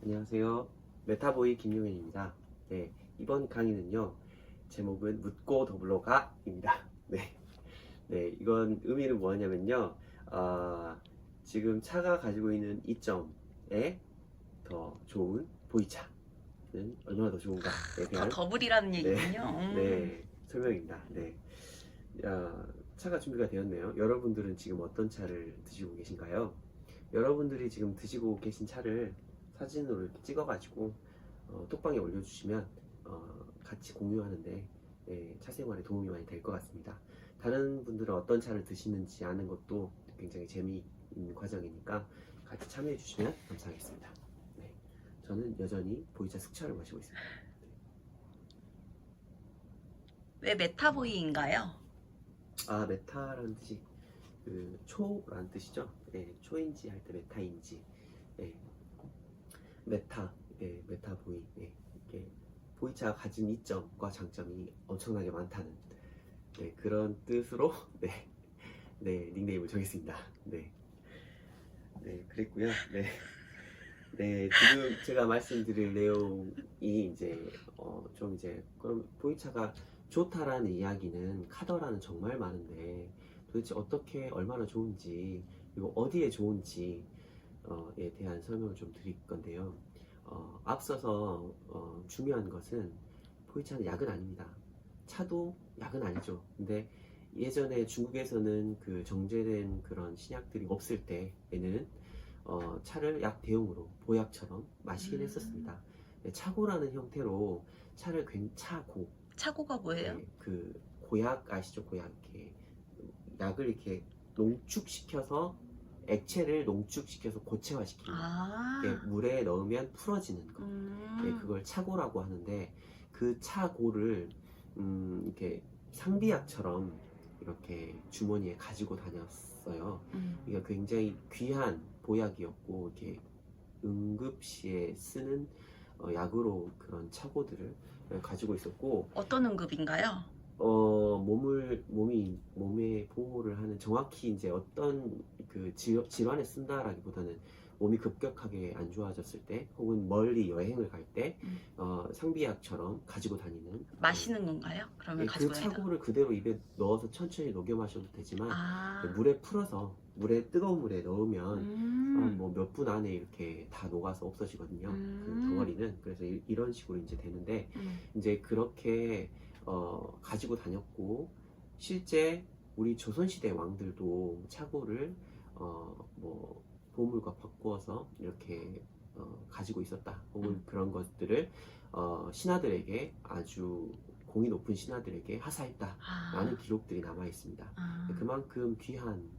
안녕하세요. 메타보이 김용현입니다. 네, 이번 강의는요, 제목은 묻고 더불어 가입니다. 이건 의미는 뭐냐면요, 지금 차가 가지고 있는 이점에 더 좋은 보이차는 얼마나 더 좋은가에 더 대한 더블이라는 네, 얘기군요. 설명입니다. 차가 준비가 되었네요. 여러분들은 지금 어떤 차를 드시고 계신가요? 여러분들이 지금 드시고 계신 차를 사진으로 이렇게 찍어가지고 톡방에 올려주시면 같이 공유하는데 차 생활에 도움이 많이 될 것 같습니다. 다른 분들은 어떤 차를 드시는지 아는 것도 굉장히 재미있는 과정이니까 같이 참여해 주시면 감사하겠습니다. 네, 저는 여전히 보이차 숙차를 마시고 있습니다. 왜 메타보이인가요? 메타라는 뜻이 그 초라는 뜻이죠. 초인지 할 때 메타인지. 예, 메타보이. 이게 보이차가 가진 이점과 장점이 엄청나게 많다는 그런 뜻으로 닉네임을 정했습니다. 그랬고요. 지금 제가 말씀드릴 내용이 그럼 보이차가 좋다라는 이야기는 카더라는 정말 많은데 도대체 어떻게 얼마나 좋은지 그리고 어디에 좋은지에 대한 설명을 좀 드릴 건데요. 앞서서 중요한 것은 보이차는 약은 아닙니다. 차도 약은 아니죠. 근데 예전에 중국에서는 그 정제된 그런 신약들이 없을 때에는 차를 약 대용으로 보약처럼 마시긴 했었습니다. 차고라는 형태로 차를 차고가 뭐예요? 그 고약 아시죠? 고약 이렇게 약을 이렇게 농축시켜서 액체를 농축시켜서 고체화시키는 물에 넣으면 풀어지는 거. 그걸 차고라고 하는데 그 차고를 이렇게 상비약처럼 이렇게 주머니에 가지고 다녔어요. 이게 굉장히 귀한 보약이었고 이렇게 응급시에 쓰는 약으로 그런 차고들을 가지고 있었고 어떤 응급인가요? 몸의 보호를 하는 정확히 이제 어떤 그 질환에 쓴다라기보다는 몸이 급격하게 안 좋아졌을 때 혹은 멀리 여행을 갈 때 상비약처럼 가지고 다니는 마시는 건가요? 그러면 그 가지고 다니는 차고를 그대로 입에 넣어서 천천히 녹여 마셔도 되지만 아, 물에 풀어서 뜨거운 물에 넣으면 뭐 몇 분 안에 이렇게 다 녹아서 없어지거든요. 그 덩어리는. 그래서 이런 식으로 이제 되는데 이제 그렇게 가지고 다녔고 실제 우리 조선시대 왕들도 차고를 뭐 보물과 바꾸어서 이렇게 가지고 있었다. 혹은 그런 것들을 신하들에게 아주 공이 높은 신하들에게 하사했다라는 기록들이 남아 있습니다. 그만큼 귀한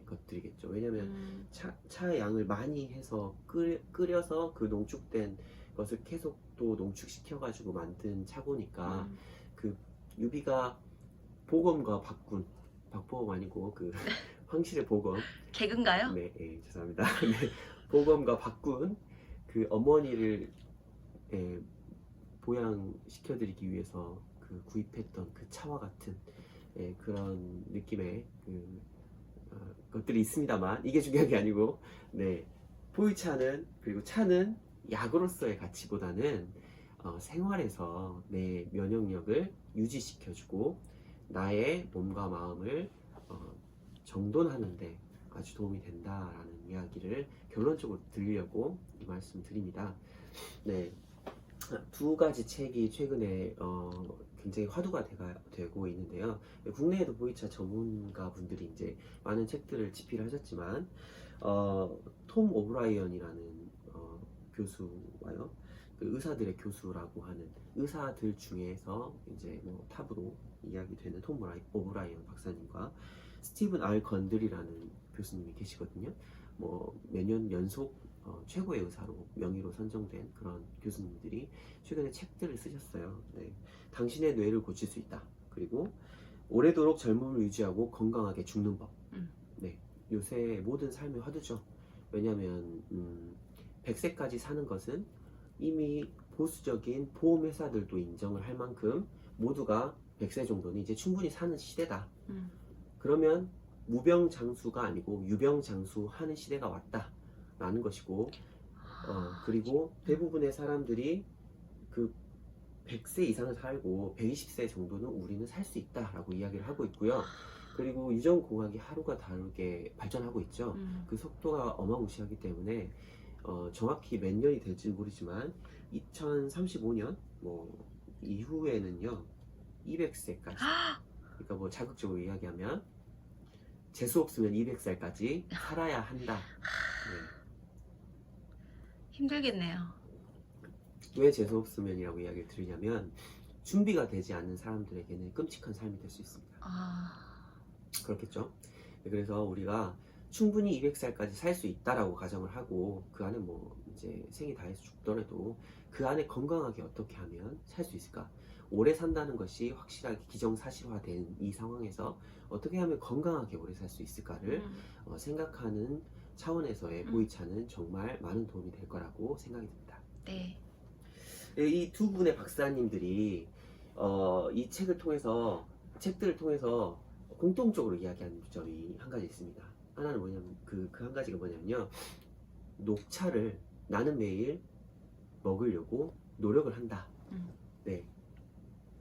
것들이겠죠. 왜냐하면 차의 양을 많이 해서 끓여서 그 농축된 것을 계속 또 농축시켜 가지고 만든 차고니까 그 유비가 보검과 박보검 아니고 그 황실의 보검 개그인가요? 죄송합니다. 보검과 박군 그 어머니를 보양시켜드리기 위해서 그 구입했던 그 차와 같은 그런 느낌의 것들이 있습니다만 이게 중요한 게 아니고 보이차는 그리고 차는 약으로서의 가치보다는 생활에서 내 면역력을 유지시켜주고 나의 몸과 마음을 정돈하는데 아주 도움이 된다라는 이야기를 결론적으로 드리려고 이 말씀 드립니다. 두 가지 책이 최근에 굉장히 화두가 되고 있는데요. 국내에도 보이차 전문가 분들이 이제 많은 책들을 집필을 하셨지만 톰 오브라이언이라는 교수와요, 그 의사들의 교수라고 하는 의사들 중에서 이제 뭐 탑으로 이야기되는 톰 오브라이언 박사님과 스티븐 R 건들이라는 교수님이 계시거든요. 뭐 몇 년 연속 최고의 의사로 명의로 선정된 그런 교수님들이 최근에 책들을 쓰셨어요. 당신의 뇌를 고칠 수 있다. 그리고 오래도록 젊음을 유지하고 건강하게 죽는 법. 요새 모든 삶의 화두죠. 왜냐하면 100세까지 사는 것은 이미 보수적인 보험회사들도 인정을 할 만큼 모두가 100세 정도는 이제 충분히 사는 시대다. 그러면 무병장수가 아니고 유병장수하는 시대가 왔다라는 것이고 그리고 대부분의 사람들이 그 100세 이상을 살고 120세 정도는 우리는 살 수 있다라고 이야기를 하고 있고요. 그리고 유전공학이 하루가 다르게 발전하고 있죠. 그 속도가 어마무시하기 때문에 정확히 몇 년이 될지 모르지만 2035년 뭐 이후에는요 200세까지, 그러니까 뭐 자극적으로 이야기하면 재수 없으면 200살까지 살아야 한다. 네. 힘들겠네요. 왜 재수 없으면이라고 이야기를 드리냐면 준비가 되지 않는 사람들에게는 끔찍한 삶이 될 수 있습니다. 그렇겠죠? 그래서 우리가 충분히 200살까지 살 수 있다라고 가정을 하고 그 안에 뭐 이제 생이 다해서 죽더라도 그 안에 건강하게 어떻게 하면 살 수 있을까? 오래 산다는 것이 확실하게 기정사실화된 이 상황에서 어떻게 하면 건강하게 오래 살 수 있을까를 생각하는 차원에서의 보이차는 정말 많은 도움이 될 거라고 생각이 듭니다. 네. 이 두 분의 박사님들이 이 책들을 통해서 공통적으로 이야기하는 점이 한 가지 있습니다. 하나는 뭐냐면 그 한 가지가 뭐냐면요, 녹차를 나는 매일 먹으려고 노력을 한다. 네,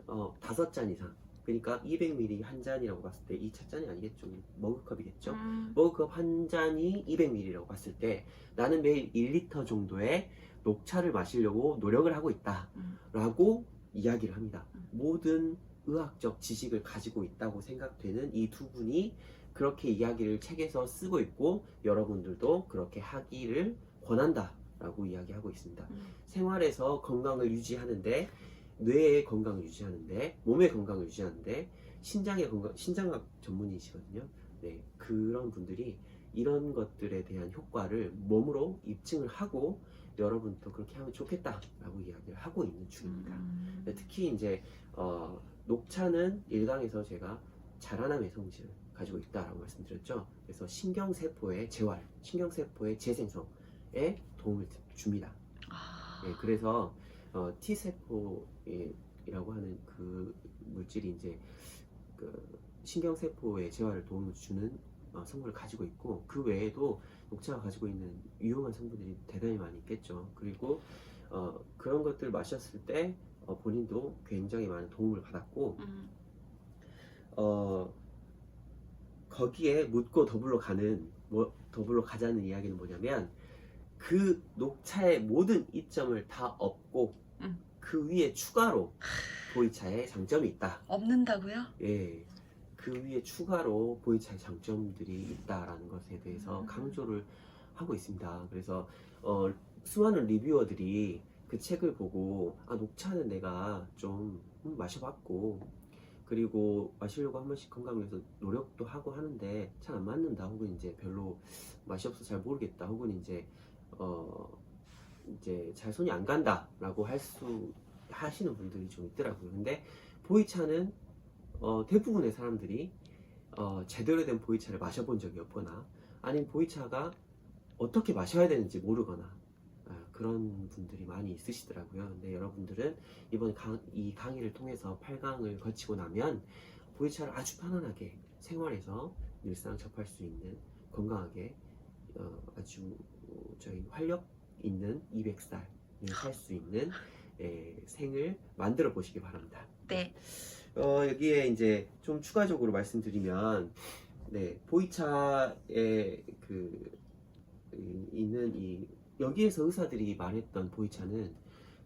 5잔 이상, 그러니까 200ml 한 잔이라고 봤을 때 이 찻잔이 아니겠죠, 머그컵이겠죠. 머그컵 한 잔이 200ml라고 봤을 때 나는 매일 1리터 정도의 녹차를 마시려고 노력을 하고 있다 라고 이야기를 합니다. 모든 의학적 지식을 가지고 있다고 생각되는 이 두 분이 그렇게 이야기를 책에서 쓰고 있고 여러분들도 그렇게 하기를 권한다 라고 이야기하고 있습니다. 생활에서 건강을 유지하는데, 뇌의 건강을 유지하는데, 몸의 건강을 유지하는데, 신장학 전문의시거든요. 네, 그런 분들이 이런 것들에 대한 효과를 몸으로 입증을 하고 여러분도 그렇게 하면 좋겠다라고 이야기를 하고 있는 중입니다. 특히 이제 녹차는 일강에서 제가 자라남의 성질을 가지고 있다라고 말씀드렸죠. 그래서 신경세포의 재활, 신경세포의 재생성에 도움을 줍니다. 네, 그래서 T세포라고 하는 그 물질이 이제 그 신경세포의 재활을 도움을 주는 성분을 가지고 있고, 그 외에도 녹차가 가지고 있는 유용한 성분들이 대단히 많이 있겠죠. 그리고 그런 것들을 마셨을 때 본인도 굉장히 많은 도움을 받았고, 거기에 묻고 더불어 가자는 이야기는 뭐냐면, 그 녹차의 모든 이점을 다 얻고 그 위에 추가로 보이차의 장점이 있다. 없는다고요? 예, 그 위에 추가로 보이차의 장점들이 있다라는 것에 대해서 강조를 하고 있습니다. 그래서 수많은 리뷰어들이 그 책을 보고 녹차는 내가 좀 마셔봤고, 그리고 마시려고 한 번씩 건강 위해서 노력도 하고 하는데 잘 안 맞는다, 혹은 이제 별로 맛이 없어서 잘 모르겠다, 혹은 이제 잘 손이 안 간다 라고 하시는 분들이 좀 있더라고요. 근데 보이차는 대부분의 사람들이 제대로 된 보이차를 마셔본 적이 없거나, 아니면 보이차가 어떻게 마셔야 되는지 모르거나 그런 분들이 많이 있으시더라고요. 근데 여러분들은 이번 이 강의를 통해서 8강을 거치고 나면 보이차를 아주 편안하게 생활에서 일상 접할 수 있는, 건강하게 아주 저희 활력 있는 200살을 살 수 있는 생을 만들어 보시기 바랍니다. 네. 여기에 이제 좀 추가적으로 말씀드리면, 네, 보이차에 있는 여기에서 의사들이 말했던 보이차는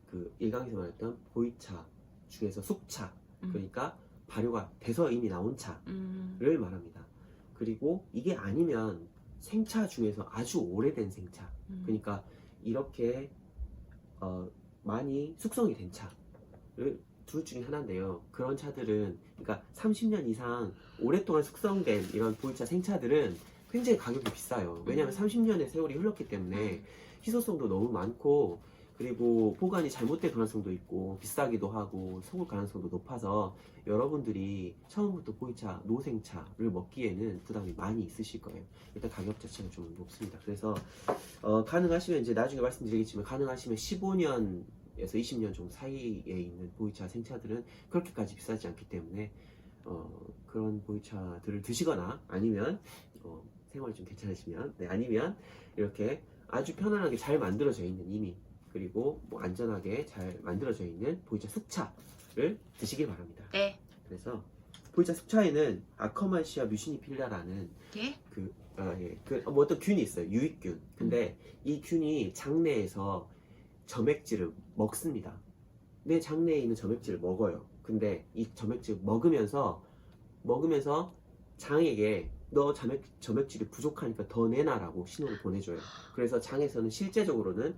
그 일강에서 말했던 보이차 중에서 숙차, 그러니까 발효가 돼서 이미 나온 차를 말합니다. 그리고 이게 아니면 생차 중에서 아주 오래된 생차, 그러니까 이렇게 많이 숙성이 된 차를 둘 중에 하나인데요. 그런 차들은, 그러니까 30년 이상 오랫동안 숙성된 이런 보이차 생차들은 굉장히 가격이 비싸요. 왜냐하면 30년의 세월이 흘렀기 때문에 희소성도 너무 많고, 그리고 보관이 잘못될 가능성도 있고 비싸기도 하고 속을 가능성도 높아서 여러분들이 처음부터 보이차 노생차를 먹기에는 부담이 많이 있으실 거예요. 일단 가격 자체가 좀 높습니다. 그래서 가능하시면, 이제 나중에 말씀드리겠지만, 가능하시면 15년에서 20년 정도 사이에 있는 보이차 생차들은 그렇게까지 비싸지 않기 때문에 그런 보이차들을 드시거나, 아니면 생활이 좀 괜찮으시면, 네, 아니면 이렇게 아주 편안하게 잘 만들어져 있는 이미 그리고 뭐 안전하게 잘 만들어져 있는 보이차 흑차를 드시길 바랍니다. 네. 그래서 보이차 흑차에는 아커만시아 뮤시니필라라는 예? 뭐 어떤 균이 있어요. 유익균. 근데 이 균이 장내에서 점액질을 먹습니다. 내 장내에 있는 점액질을 먹어요. 근데 이 점액질을 먹으면서 장에게 너 점액질이 부족하니까 더 내놔라고 신호를 보내줘요. 그래서 장에서는 실제적으로는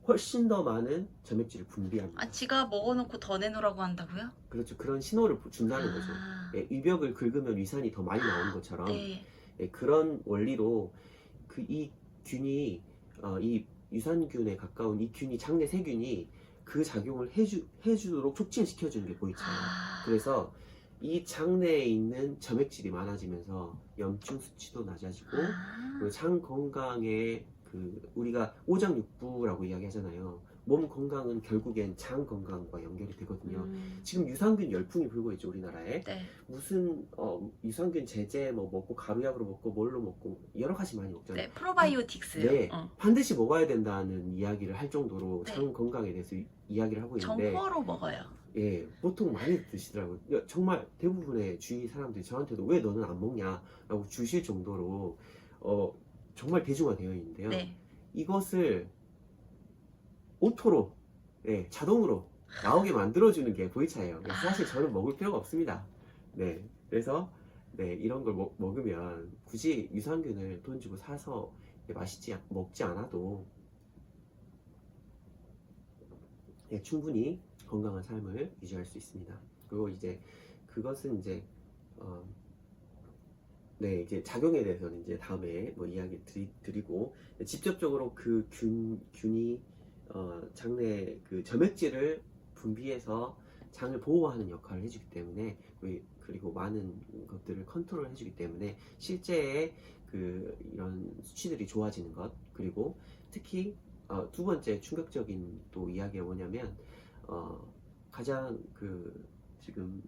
훨씬 더 많은 점액질을 분비합니다. 아, 지가 먹어놓고 더 내놓으라고 한다고요? 그렇죠. 그런 신호를 준다는 거죠. 아, 예, 위벽을 긁으면 위산이 더 많이 나오는 것처럼 네. 예, 그런 원리로 이 균이 이 유산균에 가까운 이 균이 장내 세균이 그 작용을 해주도록 촉진시켜주는 게 보이차예요. 아, 그래서 이 장내에 있는 점액질이 많아지면서 염증 수치도 낮아지고 그리고 장 건강에 우리가 오장육부라고 이야기하잖아요. 몸 건강은 결국엔 장 건강과 연결이 되거든요. 지금 유산균 열풍이 불고 있죠, 우리나라에. 네. 무슨 유산균 제제 뭐 먹고 가루약으로 먹고 뭘로 먹고 여러 가지 많이 먹잖아요. 네, 프로바이오틱스요. 네, 반드시 먹어야 된다는 이야기를 할 정도로 네. 장 건강에 대해서 이야기를 하고 있는데 정포로 먹어요. 예, 보통 많이 드시더라고요. 정말 대부분의 주위 사람들이 저한테도 왜 너는 안 먹냐라고 주실 정도로 정말 대중화되어 있는데요. 네. 이것을 오토로 예, 자동으로 나오게 만들어주는 게 보이차예요. 그래서 사실 저는 먹을 필요가 없습니다. 네, 그래서 네, 이런 걸 먹으면 굳이 유산균을 돈 주고 사서 먹지 않아도 예, 충분히 건강한 삶을 유지할 수 있습니다. 그리고 이제 그것은 이제 네, 이제 작용에 대해서는 이제 다음에 뭐 이야기 드리고 직접적으로 그 균이 장내 그 점액질을 분비해서 장을 보호하는 역할을 해주기 때문에 그리고 많은 것들을 컨트롤 해주기 때문에 실제의 이런 수치들이 좋아지는 것 그리고 특히 두 번째 충격적인 또 이야기가 뭐냐면 가장 지금